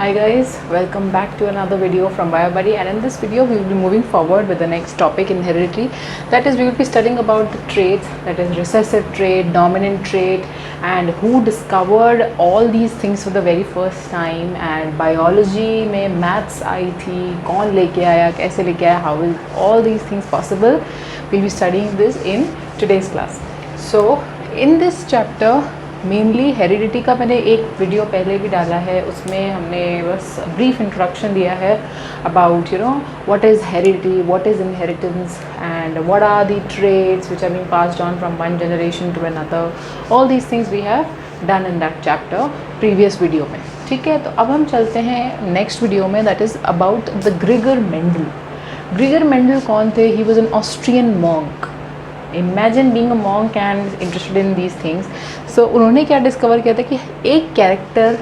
Hi guys, welcome back to another video from BioBuddy, and in this video we will be moving forward with the next topic in heredity. That is, we will be studying about the traits, that is recessive trait, dominant trait, and who discovered all these things for the very first time. And biology में maths आई थी, कौन लेके आया, कैसे लेके आया, how is all these things possible? We will be studying this in today's class. So in this chapter mainly heredity का मैंने एक वीडियो पहले भी डाला है, उसमें हमने बस ब्रीफ इंट्रोडक्शन दिया है about what is heredity, what is inheritance and what are the traits which are being passed on from one generation to another. All these things we have done in that chapter previous video में. ठीक है, तो अब हम चलते हैं next video में, that is about the Gregor Mendel. Gregor Mendel कौन थे? He was an Austrian monk. Imagine being a monk and interested in these things. So उन्होंने क्या डिस्कवर किया था कि एक कैरेक्टर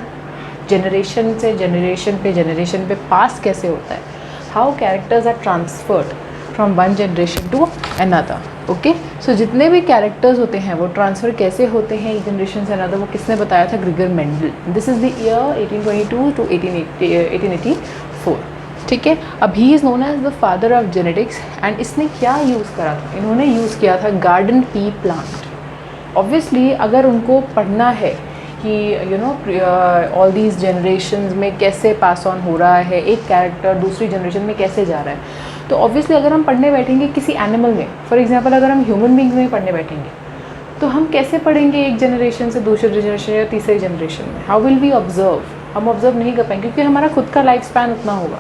जनरेशन से जनरेशन पे पास कैसे होता है, how characters are transferred from one generation to another. Okay, so जितने भी कैरेक्टर्स होते हैं वो ट्रांसफ़र कैसे होते हैं एक जनरेशन से अनदर, वो किसने बताया था? Gregor Mendel. This is the year 1822 to 1884. ठीक है, अब he is known as the father of genetics. And इसने क्या यूज़ करा था? इन्होंने यूज़ किया था गार्डन पी प्लांट. ऑब्वियसली अगर उनको पढ़ना है कि ऑल दीज जनरेशन्स में कैसे पास ऑन हो रहा है, एक कैरेक्टर दूसरी जनरेशन में कैसे जा रहा है, तो ऑब्वियसली अगर हम पढ़ने बैठेंगे किसी एनिमल में, फॉर एग्जांपल अगर हम ह्यूमन बींग में पढ़ने बैठेंगे तो हम कैसे पढ़ेंगे एक जनरेशन से दूसरी जनरेशन या तीसरी जनरेशन में? How will we observe? हम ऑब्जर्व नहीं कर पाएंगे क्योंकि हमारा खुद का लाइफ स्पैन उतना होगा,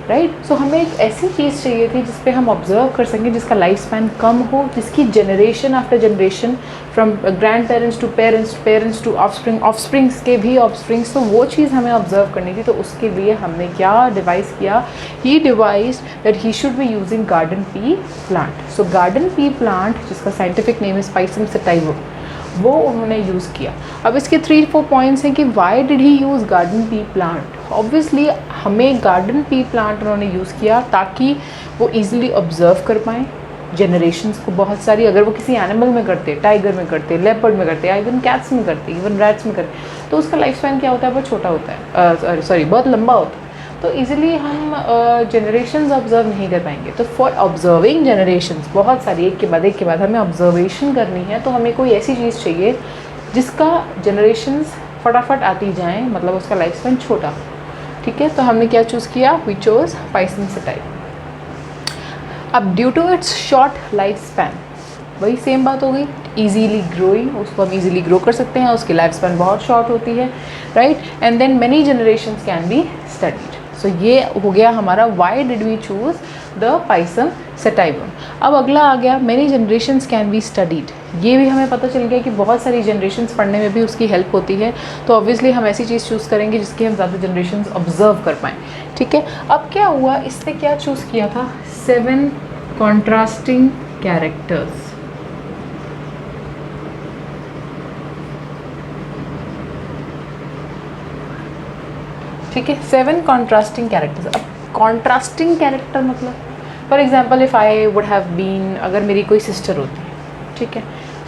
राइट. सो हमें एक ऐसी चीज़ चाहिए थी जिस पे हम ऑब्जर्व कर सकें, जिसका लाइफ स्पैन कम हो, जिसकी generation after generation from grand parents to parents to offsprings के भी ऑफस्प्रिंग्स, तो वो चीज़ हमें ऑब्जर्व करनी थी. तो उसके लिए हमने क्या डिवाइस किया? He devise that he should be using garden pea plant. So garden pea plant, जिसका scientific name is Pisum sativum, वो उन्होंने यूज़ किया. अब इसके 3-4 पॉइंट्स हैं कि why did he use garden pea plant. Obviously हमें गार्डन पी प्लांट उन्होंने यूज़ किया ताकि वो ईज़िली ऑब्ज़र्व कर पाएँ जनरेशन्स को. बहुत सारी अगर वो किसी एनिमल में करते, टाइगर में करते, लेपर्ड में करते, इवन कैट्स में करते, इवन रैट्स में करते, तो उसका लाइफ स्पैन क्या होता है? बहुत छोटा होता है, बहुत लंबा होता है. तो ईज़िली हम जनरेशन्स ऑब्ज़र्व नहीं कर पाएंगे. तो फॉर ऑब्ज़र्विंग जनरेशन्स, बहुत सारी एक के बाद हमें ऑब्ज़र्वेशन करनी है, तो हमें कोई ऐसी चीज़ चाहिए जिसका जनरेशन्स फटाफट आती जाएँ, मतलब उसका लाइफ स्पैन छोटा. ठीक है, तो हमने क्या चूज़ किया? We chose Pisum sativum. अब due to its short life span, वही सेम बात हो गई, ईजीली ग्रोइंग, उसको हम ईजिली ग्रो कर सकते हैं, उसकी लाइफ स्पैन बहुत शॉर्ट होती है, right. And then many generations can be studied. So ये हो गया हमारा why did we choose the Pisum sativum. अब अगला आ गया many generations can be studied. ये भी हमें पता चल गया कि बहुत सारी जनरेशन्स पढ़ने में भी उसकी हेल्प होती है. तो ऑब्वियसली हम ऐसी चीज़ चूज़ करेंगे जिसकी हम ज़्यादा जनरेशन्स ऑब्जर्व कर पाएँ. ठीक है, अब क्या हुआ, इसने क्या चूज़ किया था? 7 कॉन्ट्रास्टिंग कैरेक्टर्स. ठीक है, 7 कॉन्ट्रास्टिंग कैरेक्टर्स. अब कॉन्ट्रास्टिंग कैरेक्टर मतलब, for example if I would have been, अगर मेरी कोई सिस्टर होती, ठीक है,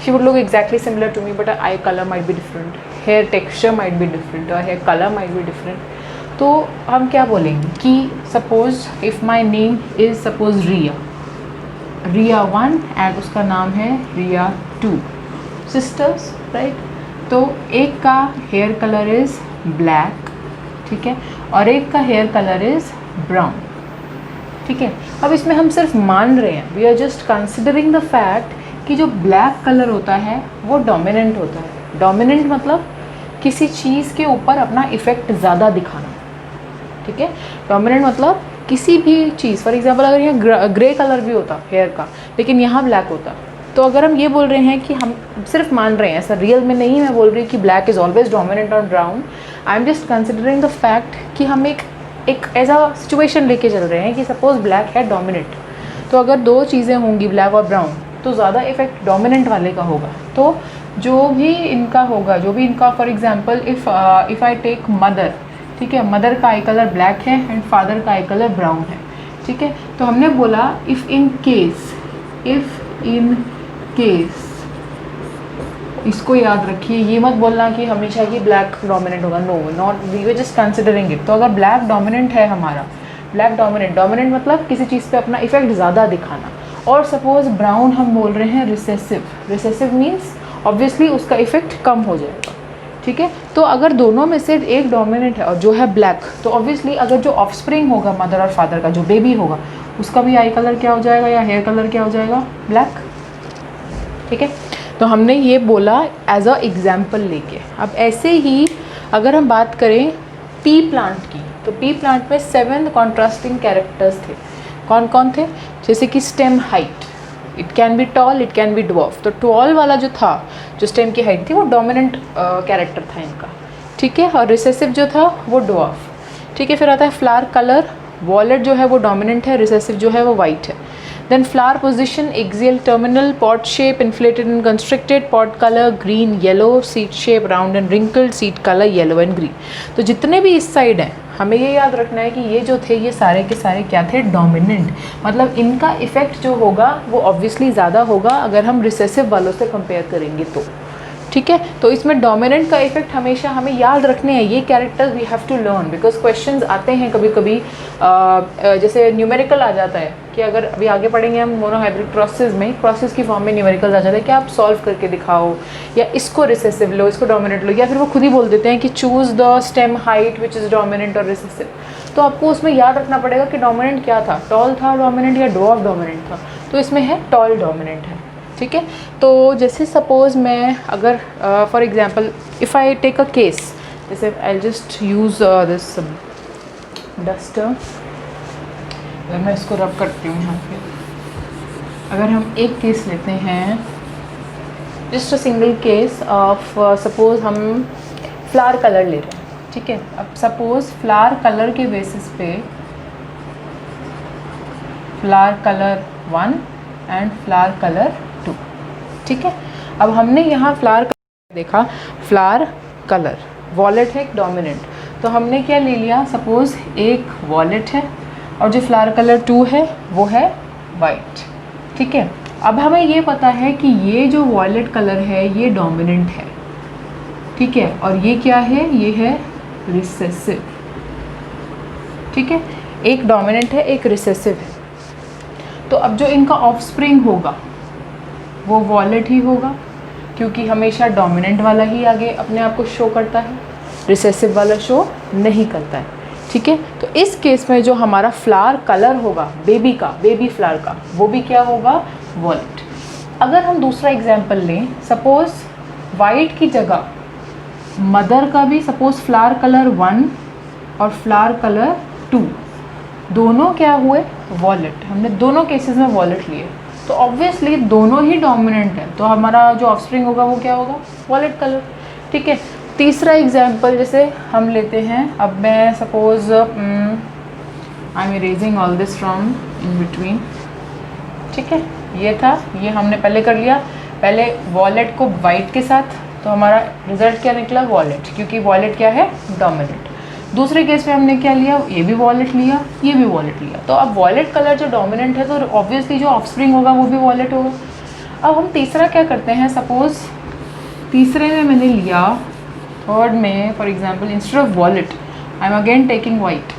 she would look exactly similar to me, but eye colour might be different, hair texture might be different, और hair colour might be different. तो हम क्या बोलेंगे कि suppose if my name is suppose Riya 1 and उसका नाम है रिया 2, सिस्टर्स, राइट. तो एक का हेयर कलर इज़ ब्लैक, ठीक है, और एक का हेयर कलर इज़ ब्राउन. ठीक है, अब इसमें हम सिर्फ मान रहे हैं, we are just considering the fact कि जो ब्लैक कलर होता है वो डोमिनेंट होता है. डोमिनेंट मतलब किसी चीज़ के ऊपर अपना इफ़ेक्ट ज़्यादा दिखाना. ठीक है, डोमिनेंट मतलब किसी भी चीज़, फॉर एग्जांपल अगर यहाँ ग्रे कलर भी होता हेयर का लेकिन यहाँ ब्लैक होता, तो अगर हम ये बोल रहे हैं कि हम सिर्फ मान रहे हैं, ऐसा रियल में नहीं मैं बोल रही कि black is always dominant on brown. I am just considering the fact कि हम एक ऐसा सिचुएशन लेके चल रहे हैं कि सपोज ब्लैक है डोमिनेंट, तो अगर दो चीज़ें होंगी ब्लैक और ब्राउन, तो ज़्यादा इफेक्ट डोमिनेंट वाले का होगा. तो जो भी इनका for example if I take mother, ठीक है, मदर का आई कलर ब्लैक है एंड फादर का आई कलर ब्राउन है. ठीक है, तो हमने बोला इफ़ इन केस इसको याद रखिए, ये मत बोलना कि हमेशा ही ब्लैक डोमिनेंट होगा, no not, we were just considering it. तो अगर ब्लैक डोमिनेंट है हमारा, ब्लैक डोमिनेंट मतलब किसी चीज़ पे अपना इफेक्ट ज़्यादा दिखाना, और सपोज ब्राउन हम बोल रहे हैं रिसेसिव मीन्स ऑब्वियसली उसका इफेक्ट कम हो जाएगा, ठीक है। तो अगर दोनों में से एक डोमिनेंट है और जो है ब्लैक, तो ऑब्वियसली अगर जो ऑफस्प्रिंग होगा मदर और फादर का, जो बेबी होगा, उसका भी आई कलर क्या हो जाएगा या हेयर कलर क्या हो जाएगा, ब्लैक, ठीक है। तो हमने ये बोला एज अ एग्जाम्पल लेके। अब ऐसे ही अगर हम बात करें पी प्लांट की, तो पी प्लांट में 7 कॉन्ट्रास्टिंग कैरेक्टर्स थे। कौन कौन थे? जैसे कि stem height, it can be toll, it can be dwarf. तो टॉल वाला जो था, जो स्टेम की हाइट थी, वो डोमिनेंट कैरेक्टर था इनका, ठीक है। और रिसेसिव जो था वो ड्वार्फ, ठीक है। फिर आता है फ्लावर कलर, वॉलेट जो है वो डोमिनेंट है, रिसेसिव जो है वो वाइट है। Then flower position, axial terminal, pod shape, inflated and constricted, pod color green, yellow, seed shape round and wrinkled, seed color yellow and green। तो जितने भी इस साइड हैं, हमें ये याद रखना है कि ये जो थे ये सारे के सारे क्या थे, डोमिनेंट। मतलब इनका इफेक्ट जो होगा वो ऑब्वियसली ज़्यादा होगा अगर हम रिसेसिव वालों से कंपेयर करेंगे तो, ठीक है। तो इसमें डोमिनेंट का इफेक्ट हमेशा हमें याद रखने हैं, ये characters we have to learn, because questions आते हैं कभी कभी, जैसे न्यूमेरिकल आ जाता है कि अगर अभी आगे पढ़ेंगे हम मोनोहाइब्रिड क्रॉसेस में, क्रॉसेस की फॉर्म में न्यूमेरिकल आ जाता है कि आप सॉल्व करके दिखाओ, या इसको रिसेसिव लो, इसको डोमिनेंट लो, या फिर वो खुद ही बोल देते हैं कि choose the stem height which is dominant और रिसेसिव। तो आपको उसमें याद रखना पड़ेगा कि डोमिनेंट क्या था, टॉल था डोमिनेंट या ड्वार्फ डोमिनेंट था। तो इसमें है टॉल डोमिनेंट है, ठीक है। तो जैसे सपोज़ मैं अगर for example if I take a case, जैसे I just use this duster, अगर मैं इसको रब करती हूँ यहाँ पे, अगर हम एक केस लेते हैं, just a single case of suppose हम फ्लावर कलर ले रहे हैं, ठीक है। अब सपोज़ फ्लावर कलर के बेसिस पे flower colour 1 and flower colour 2, ठीक है। अब हमने यहाँ फ्लावर देखा, फ्लावर कलर वॉलेट है एक डोमिनेंट, तो हमने क्या ले लिया, सपोज़ एक वॉलेट है और जो फ्लावर कलर 2 है वो है वाइट, ठीक है। अब हमें ये पता है कि ये जो वॉलेट कलर है ये डोमिनेंट है, ठीक है, और ये क्या है, ये है रिसेसिव, ठीक है। एक डोमिनेंट है एक रिसेसिव है। तो अब जो इनका ऑफस्प्रिंग होगा वो वॉलेट ही होगा, क्योंकि हमेशा डोमिनेंट वाला ही आगे अपने आप को शो करता है, रिसेसिव वाला शो नहीं करता है, ठीक है। तो इस केस में जो हमारा फ्लावर कलर होगा बेबी का, बेबी फ्लावर का, वो भी क्या होगा, वॉलेट। अगर हम दूसरा एग्जांपल लें, सपोज़ वाइट की जगह मदर का भी सपोज़ फ्लावर कलर 1 और फ्लावर कलर 2 दोनों क्या हुए, वॉलेट। हमने दोनों केसेस में वॉलेट लिए, तो ऑब्वियसली दोनों ही डोमिनेंट है, तो हमारा जो ऑफस्प्रिंग होगा वो क्या होगा, वॉलेट कलर, ठीक है। तीसरा एग्जांपल जैसे हम लेते हैं, अब मैं suppose I am erasing all this from in between, ठीक है। ये था, ये हमने पहले कर लिया, पहले वॉलेट को वाइट के साथ, तो हमारा रिजल्ट क्या निकला, वॉलेट, क्योंकि वॉलेट क्या है, डोमिनेंट। दूसरे केस में हमने क्या लिया, ये भी वॉलेट लिया, ये भी वॉलेट लिया। तो अब वॉलेट कलर जो डोमिनेंट है, तो ऑब्वियसली जो ऑफस्प्रिंग होगा वो भी वॉलेट होगा। अब हम तीसरा क्या करते हैं, सपोज़ तीसरे में मैंने लिया, थर्ड में for example instead of wallet I am again taking white,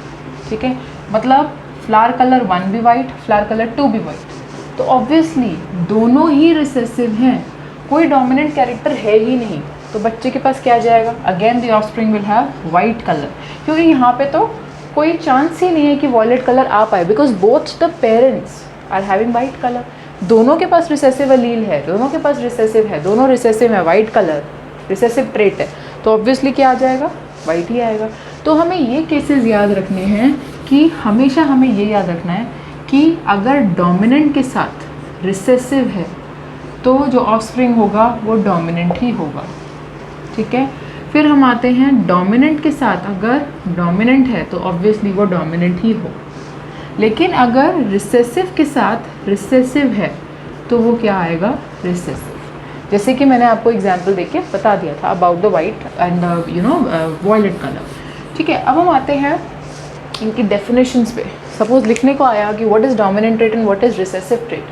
ठीक है। मतलब फ्लावर कलर 1 भी वाइट, फ्लावर कलर 2 भी वाइट, तो ऑब्वियसली दोनों ही रिसेसिव हैं, कोई डोमिनेंट कैरेक्टर है ही नहीं। तो बच्चे के पास क्या जाएगा, again the offspring will have white colour, क्योंकि यहाँ पे तो कोई चांस ही नहीं है कि वॉलेट कलर आ पाए, because both the parents are having white colour. दोनों के पास रिसेसिव अलील है, दोनों के पास रिसेसिव है, दोनों रिसेसिव है, वाइट कलर रिसेसिव ट्रेट है, तो ऑब्वियसली क्या आ जाएगा, वाइट ही आएगा। तो हमें ये केसेस याद रखने हैं कि हमेशा हमें ये याद रखना है कि अगर डोमिनेंट के साथ रिसेसिव है तो जो ऑफस्प्रिंग होगा वो डोमिनेंट ही होगा, ठीक है। फिर हम आते हैं डोमिनेंट के साथ, अगर डोमिनेंट है तो ऑब्वियसली वो डोमिनेंट ही हो, लेकिन अगर रिसेसिव के साथ रिसेसिव है तो वो क्या आएगा, रिसेसिव। जैसे कि मैंने आपको एग्जांपल देके बता दिया था about the white and violet colour, ठीक है। अब हम आते हैं इनकी डेफिनेशंस पे। सपोज लिखने को आया कि what is dominant trait and what is recessive trait,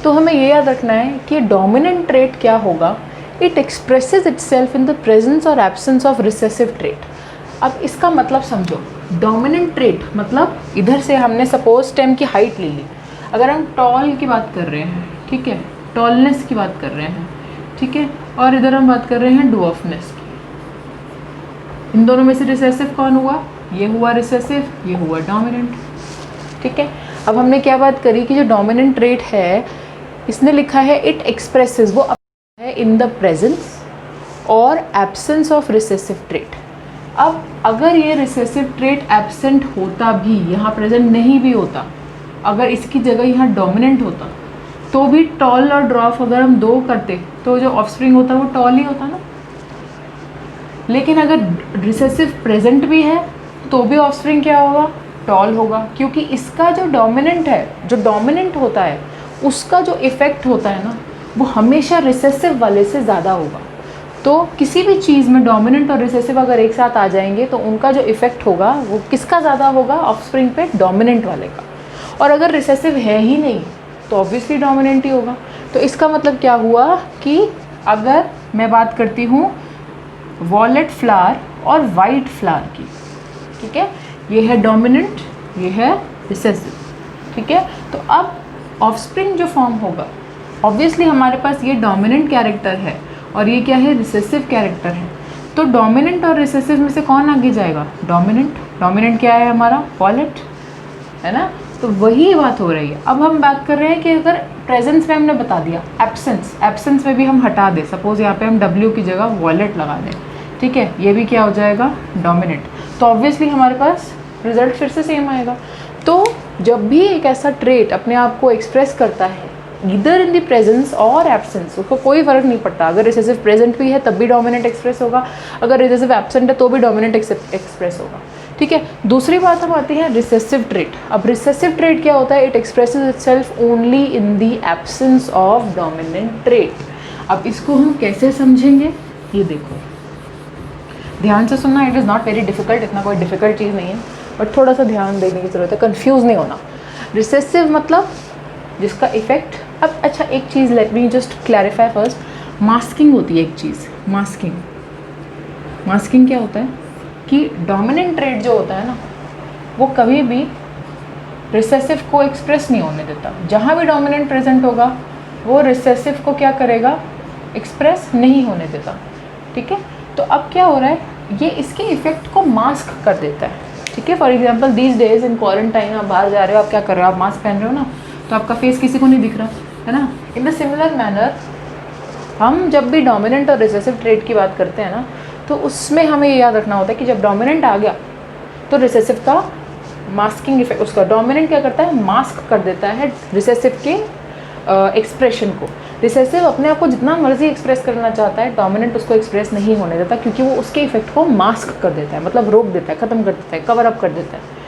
तो हमें ये याद रखना है कि डोमिनेंट ट्रेट क्या होगा it expresses itself in the presence और एब्सेंस ऑफ रिसेसिव ट्रेट। अब इसका मतलब समझो, डोमिनेंट ट्रेट मतलब इधर से हमने सपोज स्टेम की हाइट ले ली, अगर हम टॉल की बात कर रहे हैं, ठीक है, टॉलनेस की बात कर रहे हैं, ठीक है, और इधर हम बात कर रहे हैं डुअर्फनेस की, इन दोनों में से रिसेसिव कौन हुआ? ये हुआ रिसेसिव, ये हुआ डोमिनेंट, ठीक है। अब हमने क्या बात करी कि जो डोमिनेंट ट्रेट है, इसने लिखा है इट एक्सप्रेसेस, वो है इन द प्रेजेंस और एब्सेंस ऑफ रिसेसिव ट्रेट। अब अगर ये रिसेसिव ट्रेट एब्सेंट होता भी, यहाँ प्रेजेंट नहीं भी होता, अगर इसकी जगह यहाँ डोमिनेंट होता, तो भी टॉल और ड्रॉफ अगर हम दो करते तो जो ऑफस्प्रिंग होता वो टॉल ही होता ना। लेकिन अगर रिसेसिव प्रेजेंट भी है तो भी ऑफस्प्रिंग क्या होगा? टॉल होगा, क्योंकि इसका जो डोमिनेंट है, जो डोमिनेंट होता है, उसका जो इफ़ेक्ट होता है ना, वो हमेशा रिसेसिव वाले से ज़्यादा होगा। तो किसी भी चीज़ में डोमिनेंट और रिसेसिव अगर एक साथ आ जाएंगे तो उनका जो इफ़ेक्ट होगा वो किसका ज़्यादा होगा? ऑफस्प्रिंग पे, डोमिनेंट वाले का। और अगर रिसेसिव है ही नहीं तो ऑब्वियसली डोमिनेंट ही होगा। तो इसका मतलब क्या हुआ कि अगर मैं बात करती हूँ वॉलेट फ्लावर और वाइट फ्लावर की, ठीक है, ये है डोमिनेंट, ये है रिसेसिव, ठीक है। तो अब ऑफस्प्रिंग जो फॉर्म होगा, ऑब्वियसली हमारे पास ये डोमिनेंट कैरेक्टर है और ये क्या है? रिसेसिव कैरेक्टर है। तो डोमिनेंट और रिसेसिव में से कौन आगे जाएगा? डोमिनेंट। डोमिनेंट क्या है हमारा? वॉलेट, है ना। तो वही बात हो रही है। अब हम बात कर रहे हैं कि अगर प्रेजेंस में हमने बता दिया, एब्सेंस, एब्सेंस में भी हम हटा दें, सपोज यहाँ पे हम W की जगह वॉलेट लगा दें, ठीक है, ये भी क्या हो जाएगा? डोमिनेंट। तो ऑब्वियसली हमारे पास रिजल्ट फिर से सेम आएगा। तो जब भी एक ऐसा ट्रेट अपने आप को एक्सप्रेस करता है इधर इन द प्रेजेंस और एब्सेंस, उसको कोई फ़र्क नहीं पड़ता। अगर रिसेसिव प्रेजेंट भी है तब भी डोमिनेंट एक्सप्रेस होगा, अगर रिसेसिव एब्सेंट है तो भी डोमिनेंट एक्सप्रेस होगा, ठीक है। दूसरी बात हम आती है रिसेसिव ट्रेट। अब रिसेसिव ट्रेट क्या होता है? It expresses itself only in the absence of dominant trait. अब इसको हम कैसे समझेंगे? ये देखो, ध्यान से सुनना, it is not very difficult, इतना कोई डिफिकल्ट चीज़ नहीं है, बट थोड़ा सा ध्यान देने की ज़रूरत है, कंफ्यूज नहीं होना। रिसेसिव मतलब जिसका इफेक्ट, अब अच्छा एक चीज़ let me just clarify first, masking होती है एक चीज़, मास्किंग। मास्किंग क्या होता है कि डोमिनेंट ट्रेट जो होता है ना, वो कभी भी रिसेसिव को एक्सप्रेस नहीं होने देता। जहाँ भी डोमिनेंट प्रेजेंट होगा वो रिसेसिव को क्या करेगा? एक्सप्रेस नहीं होने देता, ठीक है। तो अब क्या हो रहा है? ये इसके इफ़ेक्ट को मास्क कर देता है, ठीक है। For example these days in quarantine, आप बाहर जा रहे हो, आप क्या कर रहे हो? आप मास्क पहन रहे हो ना, तो आपका फेस किसी को नहीं दिख रहा है ना। इन द सिमिलर मैनर हम जब भी डोमिनेंट और रिसेसिव ट्रेट की बात करते हैं ना, तो उसमें हमें ये याद रखना होता है कि जब डोमिनेंट आ गया तो रिसेसिव का मास्किंग इफेक्ट, उसका डोमिनेंट क्या करता है? मास्क कर देता है रिसेसिव के एक्सप्रेशन को। रिसेसिव अपने आप को जितना मर्जी एक्सप्रेस करना चाहता है, डोमिनेंट उसको एक्सप्रेस नहीं होने देता, क्योंकि वो उसके इफेक्ट को मास्क कर देता है, मतलब रोक देता है, ख़त्म कर देता है, कवर अप कर देता है।